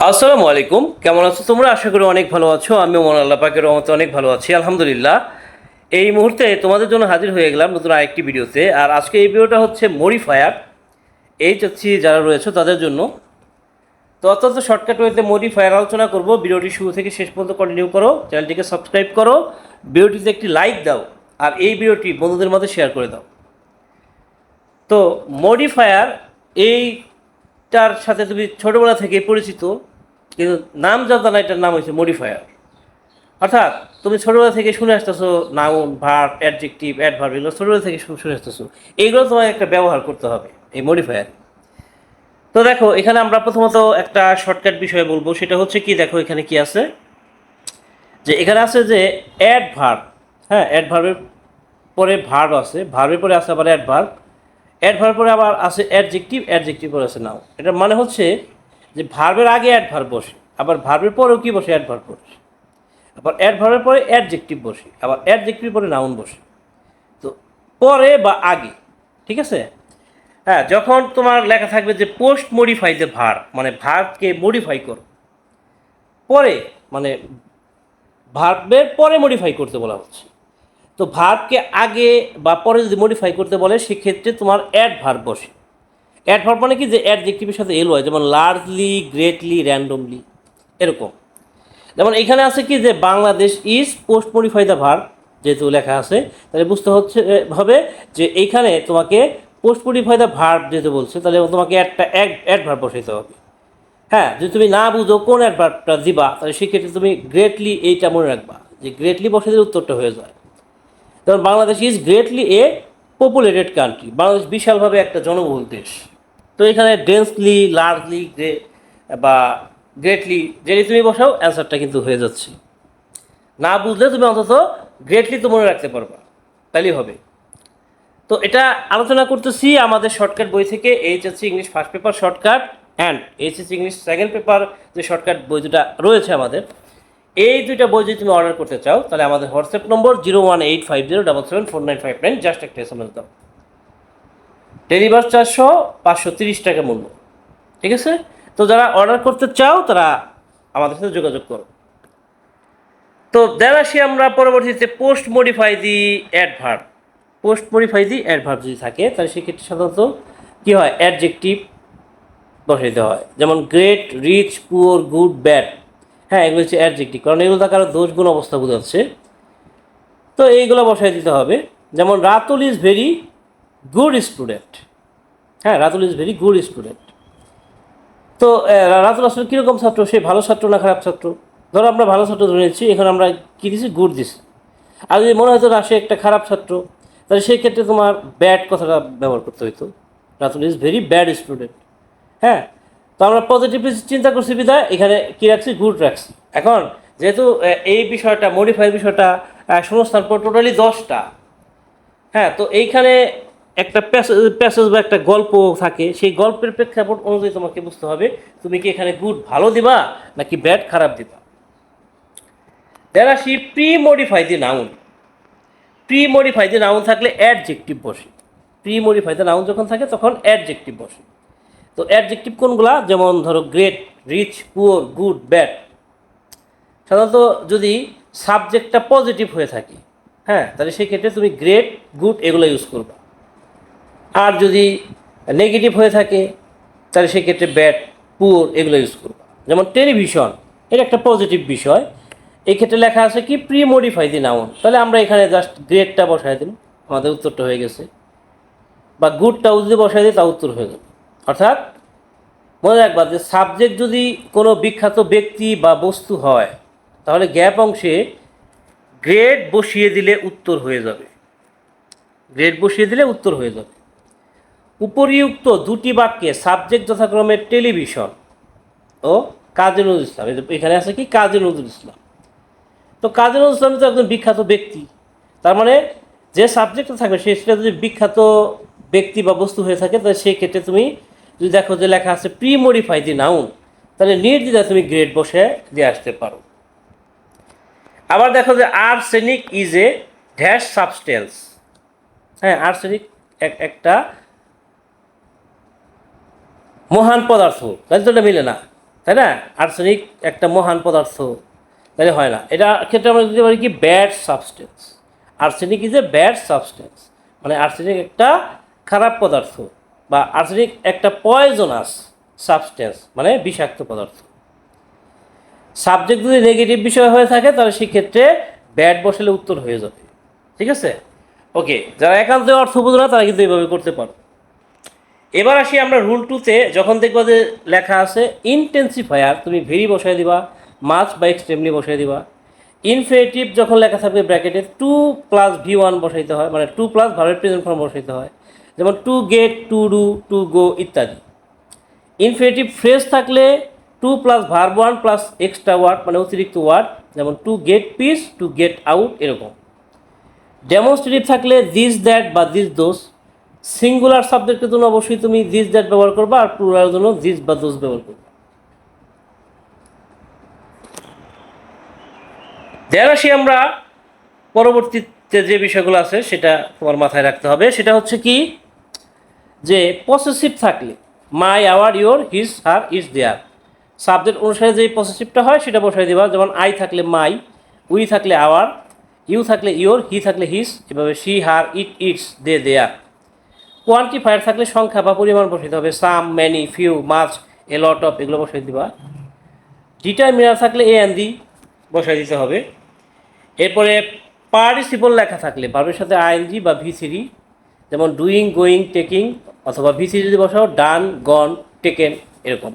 আসসালামু আলাইকুম, কেমন আছো তোমরা? আশা করি অনেক ভালো আছো। আমিও মন আল্লাহ পাকের রহমতে অনেক ভালো আছি, আলহামদুলিল্লাহ। এই মুহূর্তে তোমাদের জন্য হাজির হয়ে গেলাম নতুন আরেকটি ভিডিওতে। আর আজকে এই ভিডিওটা হচ্ছে মডিফায়ার এইচএসসি যারা রয়েছে তাদের জন্য। তো অত্যন্ত শর্টকাট ওয়েতে মডিফায়ার আলোচনা করব। ভিডিওটি শুরু থেকে শেষ পর্যন্ত কন্টিনিউ করো, চ্যানেলটিকে সাবস্ক্রাইব করো, ভিডিওটিতে একটি লাইক দাও, আর এই ভিডিওটি বন্ধুদের মধ্যে শেয়ার করে দাও। তো মডিফায়ার এইটার সাথে তুমি ছোটোবেলা থেকে পরিচিত, কিন্তু নাম জানতা না এটার নাম হচ্ছে মডিফায়ার। অর্থাৎ তুমি ছোটোবেলা থেকে শুনে আসতেছো নাউন, ভার্ব, অ্যাডজেক্টিভ, অ্যাডভার্ব, এগুলো ছোটোবেলা থেকে শুনে আসতেছো। এইগুলো তোমাকে একটা ব্যবহার করতে হবে এই মডিফায়ার। তো দেখো, এখানে আমরা প্রথমত একটা শর্টকাট বিষয় বলবো, সেটা হচ্ছে কি, দেখো এখানে কি আছে, যে এখানে আছে যে অ্যাডভার্ব। হ্যাঁ, অ্যাডভার্বের পরে ভার্ব আছে, ভার্বের পরে আছে আবার অ্যাডভার্ব, অ্যাডভার্ব পরে আবার আছে অ্যাডজেক্টিভ, অ্যাডজেক্টিভ পরে আছে নাউন। এটার মানে হচ্ছে যে ভার্বের আগে অ্যাডভার্ব বসে, আবার ভার্বের পরেও কি বসে, অ্যাডভার্ব বসে, আবার অ্যাডভার্বের পরে অ্যাডজেক্টিভ বসে, আবার অ্যাডজেক্টিভের পরে নাউন বসে। তো পরে বা আগে, ঠিক আছে। হ্যাঁ, যখন তোমার লেখা থাকবে যে পোস্ট মডিফাই দ্য ভার্ব, মানে ভার্বকে মডিফাই করো, পরে মানে ভার্বের পরে মডিফাই করতে বলা হচ্ছে। তো ভার্বকে আগে বা পরে যদি মডিফাই করতে বলে, সেক্ষেত্রে তোমার অ্যাডভার্ব বসে। অ্যাডভার্ব মানে কি, যে অ্যাডজেক্টিভের সাথে এল হয়, যেমন লার্জলি, গ্রেটলি, র্যান্ডমলি, এরকম। যেমন এখানে আছে কি, যে Bangladesh is post modify the verb, যেহেতু লেখা আছে তাহলে বুঝতে হচ্ছে হবে যে এইখানে তোমাকে পোস্ট মডিফাই দ্য ভার্ব যেহেতু বলছে, তাহলে তোমাকে একটা অ্যাডভার্ব বসাইতে হবে। হ্যাঁ, যদি তুমি না বুঝো কোন অ্যাডভার্বটা দিবা, তাহলে সেক্ষেত্রে তুমি গ্রেটলি এইটা মনে রাখবা, যে গ্রেটলি বসে দিলে উত্তরটা হয়ে যায়। যেমন Bangladesh is greatly A populated country, Bangladesh বিশালভাবে একটা জনবহুল দেশ। তো এখানে ডেন্সলি, লার্জলি, বা গ্রেটলি যেটি তুমি বসাও, অ্যান্সারটা কিন্তু হয়ে যাচ্ছে। না বুঝলে তুমি অন্তত গ্রেটলি তো মনে রাখতে পারবা, তাইলেই হবে। তো এটা আলোচনা করতেছি আমাদের শর্টকাট বই থেকে, HSC English first paper shortcut and HSC English second paper যে শর্টকাট বই দুটা রয়েছে আমাদের, এই দুইটা বই যদি তুমি অর্ডার করতে চাও, তাহলে আমাদের হোয়াটসঅ্যাপ নম্বর 01850777959, জাস্ট একটা SMS দাও। ডেলিভার চার্জ 530 টাকা মূল্য, ঠিক আছে। তো যারা অর্ডার করতে চাও তারা আমাদের সাথে যোগাযোগ করো। তো দেন আসি আমরা পরবর্তীতে পোস্ট মডিফাই দি অ্যাডভার্ব। পোস্ট মডিফাই দি অ্যাডভার্ব যদি থাকে, তাহলে সেক্ষেত্রে সাধারণত কী হয়, অ্যাডজেক্টিভ বসাইতে হয়। যেমন great, rich, poor, good, bad. হ্যাঁ, এগুলো হচ্ছে অ্যাডজেক্টিভ, কারণ এগুলো তার দোষ গুণ অবস্থা বোঝাচ্ছে। তো এইগুলো বসাই দিতে হবে। যেমন Ratul is very good student. হ্যাঁ, Ratul is very good student. তো রাতুল আসলে কীরকম ছাত্র, সে ভালো ছাত্র না খারাপ ছাত্র? ধরো আমরা ভালো ছাত্র ধরে নিচ্ছি, এখন আমরা কী দিচ্ছি, গুড দিচ্ছি। আর যদি মনে হতো না সে একটা খারাপ ছাত্র, তাহলে সেই ক্ষেত্রে তোমার ব্যাড কথাটা ব্যবহার করতে হইতো, Ratul is very bad student. হ্যাঁ, তো আমরা পজিটিভলি চিন্তা করছি বিধায় এখানে কী রাখছি, গুড রাখছি। এখন যেহেতু এই বিষয়টা, মডিফাই বিষয়টা শূন্যস্থান পর টোটালি 10টা। হ্যাঁ, তো এইখানে একটা প্যাসেজ বা একটা গল্প থাকে, সেই গল্পের প্রেক্ষাপট অনুযায়ী তোমাকে বুঝতে হবে তুমি কি এখানে গুড ভালো দিবা নাকি ব্যাড খারাপ দিবা। দেন আসি pre modify the noun. Pre modify the noun থাকলে অ্যাডজেক্টিভ বসে। প্রি মডিফাই দি নাউন যখন থাকে তখন অ্যাডজেক্টিভ বসে। তো অ্যাডজেক্টিভ কোনগুলা, যেমন ধরো great, rich, poor, good, bad. সাধারণত যদি সাবজেক্টটা পজিটিভ হয়ে থাকে, হ্যাঁ, তাহলে সেই ক্ষেত্রে তুমি গ্রেট, গুড এগুলো ইউজ করবা। আর যদি নেগেটিভ হয়ে থাকে, তাহলে সেক্ষেত্রে ব্যাড, পুয়ার এগুলো ইউজ করবা। যেমন টেলিভিশন, এটা একটা পজিটিভ বিষয়, এই ক্ষেত্রে লেখা আছে কি, প্রি মডিফাই দি নাউন, তাহলে আমরা এখানে জাস্ট গ্রেটটা বসাই দিন, আমাদের উত্তরটা হয়ে গেছে। বা গুডটাও যদি বসাই দিই তা উত্তর হয়ে যাবে। অর্থাৎ মনে রাখবা যে সাবজেক্ট যদি কোনো বিখ্যাত ব্যক্তি বা বস্তু হয়, তাহলে গ্যাপ অংশে গ্রেড বসিয়ে দিলে উত্তর হয়ে যাবে। গ্রেড বসিয়ে দিলে উত্তর হয়ে যাবে। উপরিউক্ত দুটি বাক্যে সাবজেক্ট যথাক্রমে টেলিভিশন ও কাজী নজরুল ইসলাম। এখানে আছে কি, কাজী নজরুল ইসলাম। তো কাজী নজরুল ইসলাম তো একজন বিখ্যাত ব্যক্তি, তার মানে যে সাবজেক্টটা থাকবে সেটা যদি বিখ্যাত ব্যক্তি বা বস্তু হয়ে থাকে, তাহলে সেই ক্ষেত্রে তুমি যদি দেখো যে লেখা আছে প্রি মডিফাই দি নাউন, তাহলে নির্দ্বিধায় তুমি গ্রেড বসে দিয়ে আসতে পারো। আবার দেখো যে arsenic is a dash substance. হ্যাঁ, আর্সেনিক একটা মহান পদার্থ, তাহলে তো এটা মিলে না। তাই না? আর্সেনিক একটা মহান পদার্থ, তাহলে হয় না। এটা ক্ষেত্রে আমরা দিতে পারি কি bad substance. Arsenic is a bad substance, মানে আর্সেনিক একটা খারাপ পদার্থ, বা আর্সেনিক একটা পয়জনাস সাবস্টেন্স, মানে বিষাক্ত পদার্থ। সাবজেক্ট যদি নেগেটিভ বিষয় হয়ে থাকে তাহলে সেক্ষেত্রে ব্যাড বসালে উত্তর হয়ে যাবে। ঠিক আছে? ওকে, যারা একান্ত অর্থ বোঝো না তারা কিন্তু এইভাবে করতে পারো। এবার আসি আমরা রুল 2-তে। যখন দেখবা যে লেখা আছে ইনটেন্সিফায়ার, তুমি ভেরি বসাই দিবা, মাচ বা এক্সট্রিমলি বসাই দিবা। ইনফিনিটিভ যখন লেখা থাকবে ব্র্যাকেটে 2 + V1 বসাইতে হয়, মানে 2 প্লাস ভার্বের প্রেজেন্ট ফর্ম বসাইতে হয়, যেমন to get, to do, to go ইত্যাদি। ইনফিনিটিভ ফ্রেজ থাকলে 2 + ভার্ব 1 প্লাস এক্সট্রা ওয়ার্ড, মানে অতিরিক্ত ওয়ার্ড, যেমন to gate piece, to get out, এরকম। ডেমনস্ট্রেটিভ থাকলে দিস দ্যাট বা দিস দোস। সিঙ্গুলার সাবজেক্টের জন্য অবশ্যই তুমি দিস দ্যাট ব্যবহার করবা, আর প্লুরালের জন্য দিস বা দোস ব্যবহার করবা। দেন আসি আমরা পরবর্তীতে যে বিষয়গুলো আছে সেটা তোমার মাথায় রাখতে হবে। সেটা হচ্ছে কি, যে পসেসিভ থাকলে my, our, your, his, her, its, their, subject অনুসারে যে পসেসিভটা হয় সেটা বসাই দেবা। যেমন আই থাকলে মাই, উই থাকলে আওয়ার, ইউ থাকলে ইয়োর, হি থাকলে হিজ, এভাবে she, her, it, its, they, their. Quantifier থাকলে সংখ্যা বা পরিমাণ বসাইতে হবে, some, many, few, much, a lot of, এগুলো বসাই দিবা। ডিটারমিনার থাকলে এ অ্যান্ড দি বসাই দিতে হবে। এরপরে পার্টিসিপল লেখা থাকলে ভার্বের সাথে আইএনজি বা ভি3, যেমন ডুইং, গোয়িং, টেকিং, অথবা ভি3 যদি বসাও ডান, গন, টেকেন, এরকম।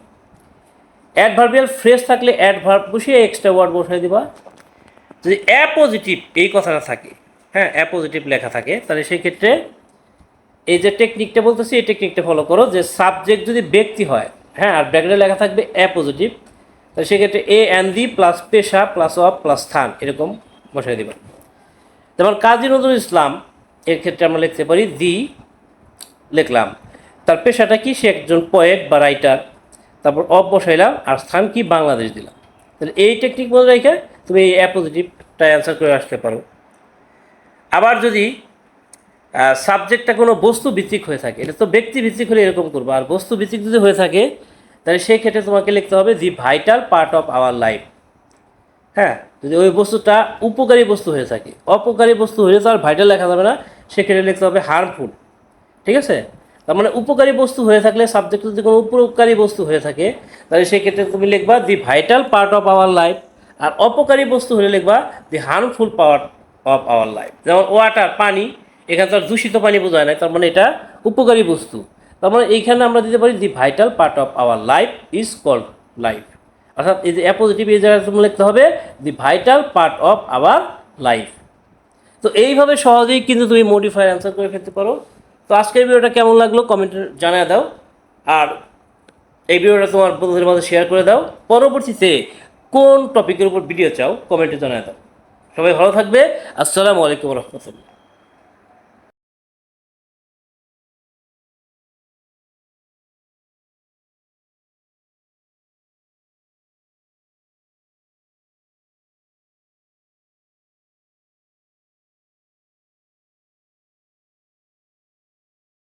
অ্যাডভার্বিয়াল ফ্রেজ থাকলে অ্যাডভার্ব বসিয়ে এক্সট্রা ওয়ার্ড বসাই দিবা। যদি অ্যাপোজিটিভ এই কথাটা থাকে, হ্যাঁ অ্যাপোজিটিভ লেখা থাকে, তাহলে সেই ক্ষেত্রে এই যে টেকনিকটা বলতেছি এই টেকনিকটা ফলো করো। যে সাবজেক্ট যদি ব্যক্তি হয়, হ্যাঁ, আর ব্র্যাকেটে লেখা থাকবে অ্যাপোজিটিভ, তাহলে সেক্ষেত্রে এ অ্যান্ড দি প্লাস পেশা প্লাস অফ প্লাস স্থান, এরকম বসাই দেবেন। যেমন কাজী নজরুল ইসলাম, এর ক্ষেত্রে আমরা লিখতে পারি দি, লিখলাম, তার পেশাটা কি, সে একজন পোয়েট বা রাইটার, তারপর অফ বসাইলাম, আর স্থান কি, বাংলাদেশ দিলাম। তাহলে এই টেকনিক মনে রেখে তুমি এই অ্যাপোজিটিভটা অ্যান্সার করে আসতে পারো। আবার যদি সাবজেক্টটা কোনো বস্তু ভিত্তিক হয়ে থাকে, এটা তো ব্যক্তি ভিত্তিক হলে এরকম করবো, আর বস্তু ভিত্তিক যদি হয়ে থাকে তাহলে সেই ক্ষেত্রে তোমাকে লিখতে হবে the vital part of our life. হ্যাঁ, যদি ওই বস্তুটা উপকারী বস্তু হয়ে থাকে, অপকারী বস্তু হলে তো আর ভাইটাল লেখা যাবে না, সেক্ষেত্রে লিখতে হবে হার্মফুল। ঠিক আছে? তার মানে উপকারী বস্তু হয়ে থাকলে, সাবজেক্ট যদি কোনো উপকারী বস্তু হয়ে থাকে তাহলে সেক্ষেত্রে তুমি লিখবা the vital part of our life, আর অপকারী বস্তু হলে লিখবা the harmful part of our life. যেমন ওয়াটার, পানি, এখানে তো আর দূষিত পানি বোঝায় না, তার মানে এটা উপকারী বস্তু। তার মানে এইখানে আমরা দিতে পারি the vital part of our life is called life. অর্থাৎ এই যে অ্যাপোজিটিভ এই জায়গায় তুমি লিখতে হবে the vital part of our life. তো এইভাবে সহজেই কিন্তু তুমি মডিফায়ার অ্যান্সার করে ফেলতে পারো। তো আজকের ভিডিওটা কেমন লাগলো কমেন্টে জানিয়ে দাও, আর এই ভিডিওটা তোমার বন্ধুদের মাঝে শেয়ার করে দাও। পরবর্তীতে কোন টপিকের উপর ভিডিও চাও কমেন্টে জানিয়ে দাও। সবাই ভালো থাকবে। আসসালামু আলাইকুম রহমতুল্লাহ।